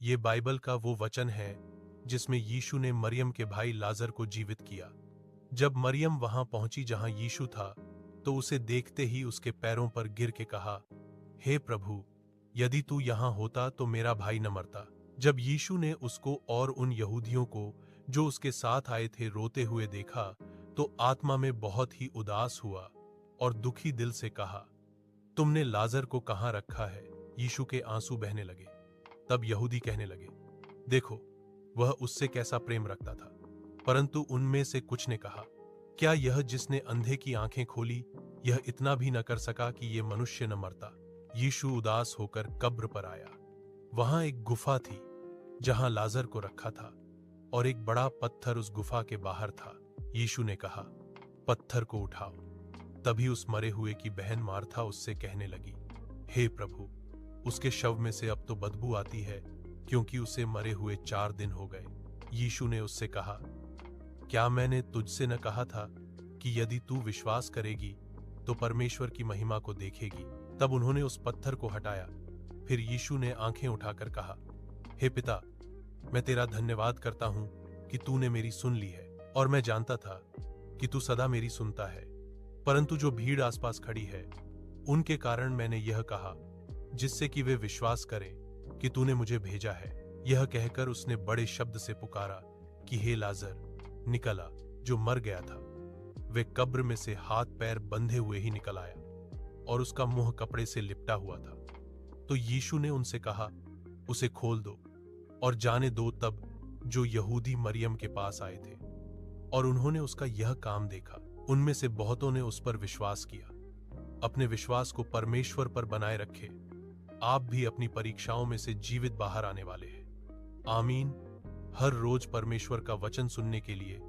ये बाइबल का वो वचन है जिसमें यीशु ने मरियम के भाई लाजर को जीवित किया। जब मरियम वहां पहुंची जहां यीशु था, तो उसे देखते ही उसके पैरों पर गिर के कहा, हे प्रभु, यदि तू यहां होता तो मेरा भाई न मरता। जब यीशु ने उसको और उन यहूदियों को जो उसके साथ आए थे रोते हुए देखा, तो आत्मा में बहुत ही उदास हुआ और दुखी दिल से कहा, तुमने लाजर को कहां रखा है? यीशु के आंसू बहने लगे। तब यहूदी कहने लगे, देखो, वह उससे कैसा प्रेम रखता था। परंतु उनमें से कुछ ने कहा, क्या यह जिसने अंधे की आंखें खोली, यह इतना भी न कर सका कि यह मनुष्य न मरता? यीशु उदास होकर कब्र पर आया। वहां एक गुफा थी जहां लाजर को रखा था, और एक बड़ा पत्थर उस गुफा के बाहर था। यीशु ने कहा, पत्थर को उठाओ। तभी उस मरे हुए की बहन मार्था उससे कहने लगी, हे प्रभु, उसके शव में से अब तो बदबू आती है, क्योंकि उसे मरे हुए 4 दिन हो गए। यीशु ने उससे कहा, क्या मैंने तुझसे न कहा था कि यदि तू विश्वास करेगी तो परमेश्वर की महिमा को देखेगी? तब उन्होंने उस पत्थर को हटाया। फिर यीशु ने आंखें उठाकर कहा, हे पिता, मैं तेरा धन्यवाद करता हूं कि तूने मेरी सुन ली है, और मैं जानता था कि तू सदा मेरी सुनता है। परंतु जो भीड़ आसपास खड़ी है, उनके कारण मैंने यह कहा, जिससे कि वे विश्वास करें कि तूने मुझे भेजा है। यह कहकर उसने बड़े शब्द से पुकारा कि हे लाजर, निकल आ। जो मर गया था वे कब्र में से हाथ पैर बंधे हुए ही निकल आया, और उसका मुंह कपड़े से लिपटा हुआ था। तो यीशु ने उनसे कहा, उसे खोल दो और जाने दो। तब जो यहूदी मरियम के पास आए थे और उन्होंने उसका यह काम देखा, उनमें से बहुतों ने उस पर विश्वास किया। अपने विश्वास को परमेश्वर पर बनाए रखे। आप भी अपनी परीक्षाओं में से जीवित बाहर आने वाले हैं। आमीन। हर रोज परमेश्वर का वचन सुनने के लिए